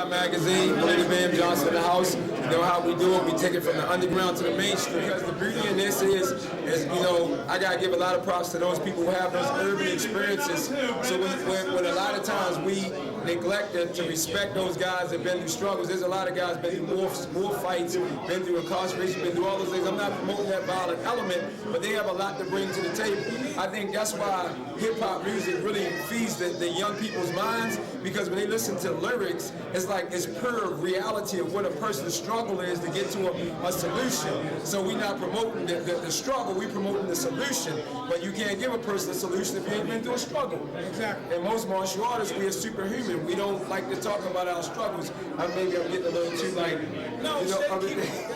Magazine, Billy Bam Johnson in the house. You know how we do it. We take it from the underground to the mainstream. Because the beauty in this is you know, I gotta give a lot of props to those people who have those urban experiences. So when a lot of times we neglect to respect those guys that been through struggles. There's a lot of guys been through more fights, been through incarceration, been through all those things. I'm not promoting that violent element, but they have a lot to bring to the table. I think that's why hip-hop music really feeds the young people's minds, because when they listen to lyrics, it's like it's pure reality of what a person's struggle is to get to a solution. So we're not promoting the struggle, we're promoting the solution. But you can't give a person a solution if you ain't been through a struggle. Exactly. And most martial artists, we are superhuman. We don't like to talk about our struggles. Maybe I'm getting a little too like, no, you know,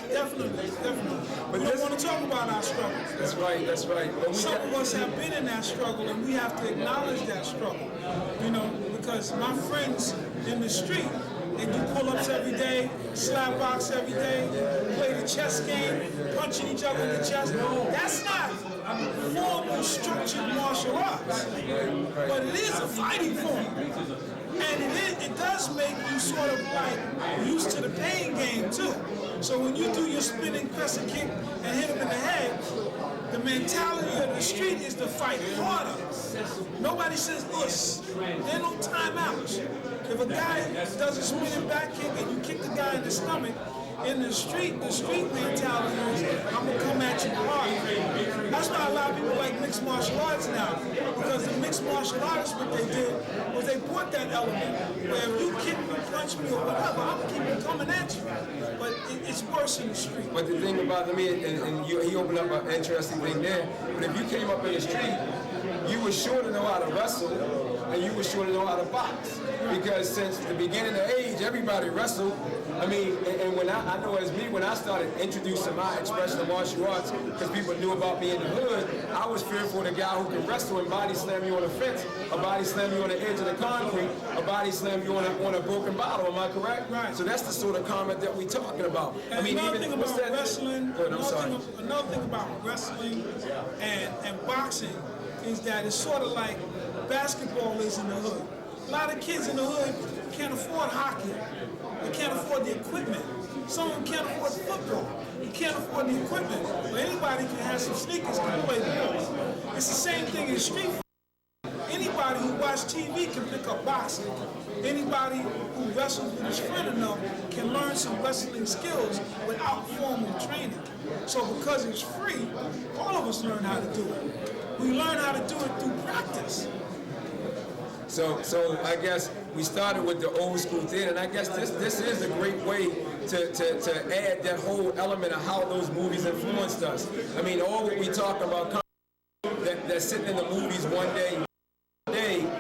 definitely. But we don't want to talk about our struggles. That's right, that's right. But some of us have been in that struggle, and we have to acknowledge that struggle. You know, because my friends in the street, they do pull-ups every day, slap box every day, play the chess game, punching each other in the chest. That's not formal, structured martial arts, but it is a fighting form. And it does make you sort of like used to the pain game too. So when you do your spinning crescent kick and hit him in the head, the mentality of the street is to fight harder. Nobody says this. There are no timeouts. If a guy does a spinning back kick and you kick the guy in the stomach, in the street mentality is, I'm gonna come at you hard. That's why a lot of people like mixed martial arts now, because the mixed martial artists, what they did was they brought that element where if you kick me, punch me, or whatever, I'm gonna keep it coming at you. But it's worse in the street. But the thing about me, and he opened up an interesting thing there, but if you came up in the street, you were sure to know how to wrestle, and you were sure to know how to box. Because since the beginning of age, everybody wrestled. I mean, and when I know as me, when I started introducing my expression of martial arts, because people knew about me in the hood, I was fearful of the guy who could wrestle and body slam you on a fence, a body slam you on the edge of the concrete, a body slam you on a broken bottle. Am I correct? Right. So that's the sort of comment that we're talking about. And I mean, another even thing about that? wrestling, Good, another thing about wrestling and boxing is that it's sort of like basketball is in the hood. A lot of kids in the hood can't afford hockey. They can't afford the equipment. Some of them can't afford football. You can't afford the equipment. But anybody can have some sneakers to play ball. It's the same thing in street fighting. Anybody who watches TV can pick up boxing. Anybody who wrestles with his friend enough can learn some wrestling skills without formal training. So because it's free, all of us learn how to do it. We learn how to do it through practice. So I guess we started with the old school theater, and I guess this is a great way to add that whole element of how those movies influenced us. I mean, all what we talk about, that's sitting in the movies one day,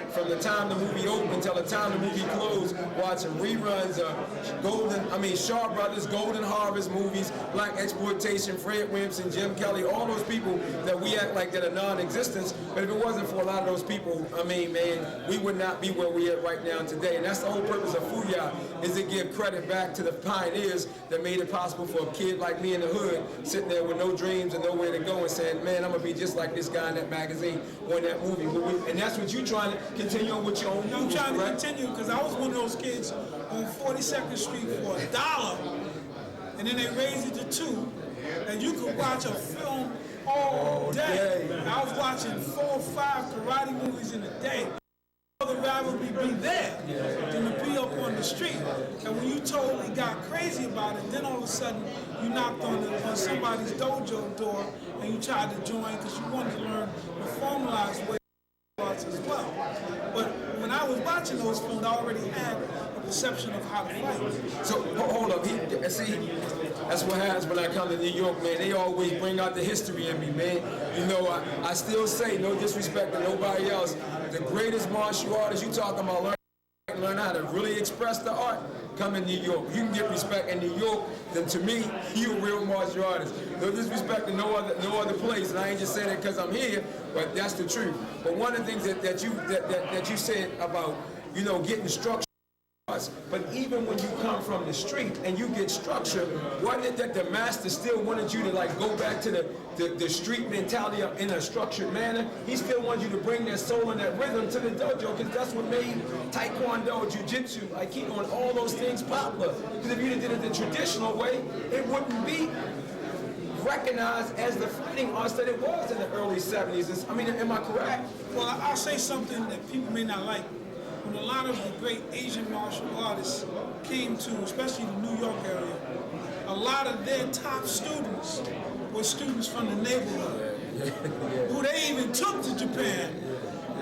from the time the movie opened until the time the movie closed, watching reruns of Shaw Brothers, Golden Harvest movies, Black Exploitation, Fred Williamson, Jim Kelly, all those people that we act like that are non-existent. But if it wasn't for a lot of those people, I mean, man, we would not be where we are right now today. And that's the whole purpose of Fooyah, is to give credit back to the pioneers that made it possible for a kid like me in the hood, sitting there with no dreams and nowhere to go, and saying, man, I'm gonna be just like this guy in that magazine or in that movie. And that's what you're trying to continue on with your own movies, I'm trying to continue, because I was one of those kids on 42nd Street for $1, and then they raised it to $2, and you could watch a film all day. I was watching 4 or 5 karate movies in a day. The rivalry be there than to be up on the street. And when you totally got crazy about it, then all of a sudden you knocked on somebody's dojo door and you tried to join because you wanted to learn the formalized way as well. But when I was watching those films, I already had a perception of how to fight. So hold up, see, that's what happens when I come to New York, man. They always bring out the history in me, man. You know, I still say, no disrespect to nobody else, the greatest martial artist you talking about learn how to really express the art, come in New York. You can get respect in New York, then to me, you a real martial artist. No disrespect to no other place, and I ain't just saying it because I'm here, but that's the truth. But one of the things that you said about, you know, getting structure, arts. But even when you come from the street and you get structure, wasn't it that the master still wanted you to like go back to the street mentality in a structured manner? He still wanted you to bring that soul and that rhythm to the dojo, because that's what made Taekwondo, Jiu-Jitsu, Aikido, and all those things popular. Because if you did it the traditional way, it wouldn't be recognized as the fighting arts that it was in the early 70s. I mean, am I correct? Well, I'll say something that people may not like. When a lot of the great Asian martial artists came to, especially the New York area, a lot of their top students were students from the neighborhood, who they even took to Japan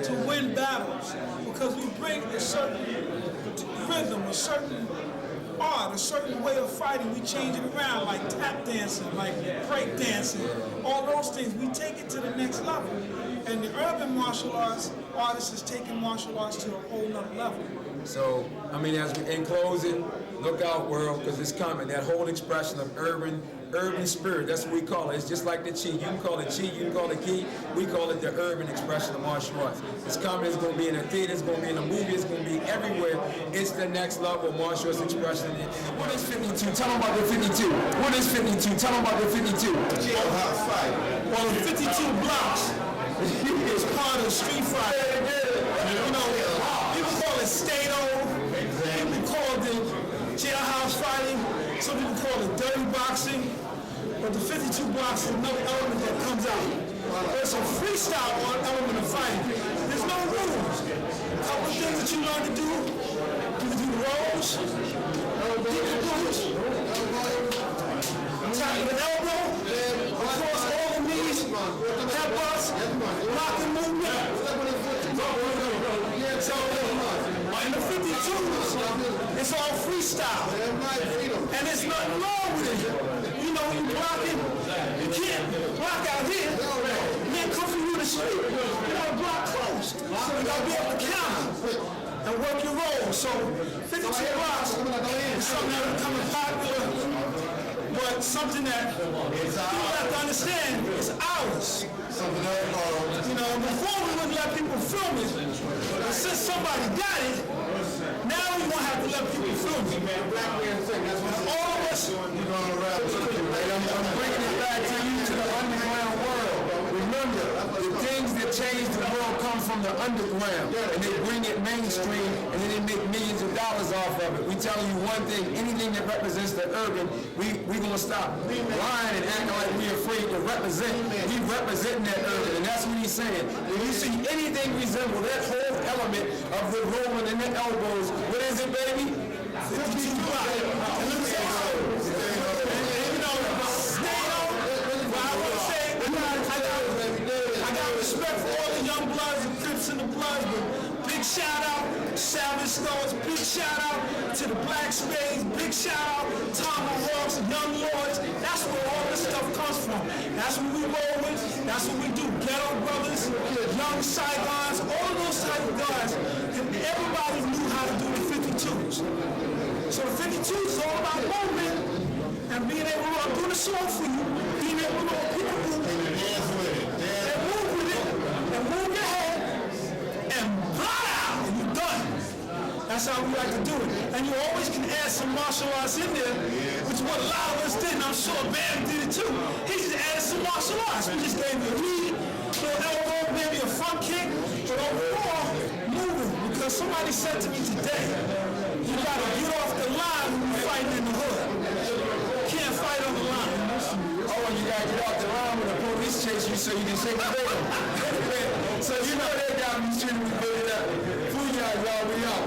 to win battles, because we bring a certain rhythm, a certain art, a certain way of fighting. We change it around, like tap dancing, like break dancing, all those things. We take it to the next level. And the urban martial arts artist is taking martial arts to a whole nother level. So, I mean, as we in closing, look out, world, because it's coming. That whole expression of urban spirit, that's what we call it. It's just like the chi. You can call it chi, you can call it ki. We call it the urban expression of martial arts. It's coming. It's going to be in the theater. It's going to be in the movie. It's going to be everywhere. It's the next level of martial arts expression. What is 52? Tell them about the 52. What is 52? Tell them about the 52. Jailhouse fight. Well, the 52 blocks is part of street fight. You know, people call it Stato. People call it jailhouse fighting. Some people call it dirty boxing. But the 52 blocks is another element that comes out. There's a freestyle element of fighting. There's no rules. A couple of things that you learn to do. You can do the rolls, deep boots, tap with an elbow, across all the knees, headbutts, locking movement. So, in the 52s, it's all freestyle. And there's nothing wrong with it. You know, you blocking, you can't block out here. You can't come from you to street. You gotta block close. So you gotta be able to counter and work your roll. So 52 blocks is something that's becoming popular, but something that people have to understand is ours. You know, before we wouldn't let people film it, but since somebody got it, now we won't have to let people film it. All of us, I'm bringing it back to you, to the underground world. Remember, the things that change the world come from the underground, and they bring it mainstream, and then they make millions of dollars off of it. We telling you one thing: anything that represents the urban, we gonna stop lying and acting like we afraid to represent. We representing that urban, and that's what he's saying. When you see anything resemble that whole element of the rolling and the elbows, what is it, baby? 52 blocks. I got respect for all the young bloods and Crips and the Bloods, but big shout out Savage Stones, big shout out to the Black Spades, big shout out Tomahawks, Young Lords. That's where all this stuff comes from. That's what we roll with. That's what we do. Ghetto Brothers, Young Saigons, all of those type of guys. Everybody knew how to do the 52s. So the 52s is all about movement and being able to do the song for you, being able to people who and move with it, and move your head, and blot out, and you're done. That's how we like to do it. And you always can add some martial arts in there, which is what a lot of us did, and I'm sure Bam did it too. He just added some martial arts. We just gave you a lead, little elbow, maybe a front kick, but overall, moving. Because somebody said to me today, you gotta get off the line when you're fighting in the hood. You can't fight on the line. Oh, you gotta get off the line when the police chase you so you can shake the ball. So you know that guy be shooting me, baby. Fooyah, y'all, we out.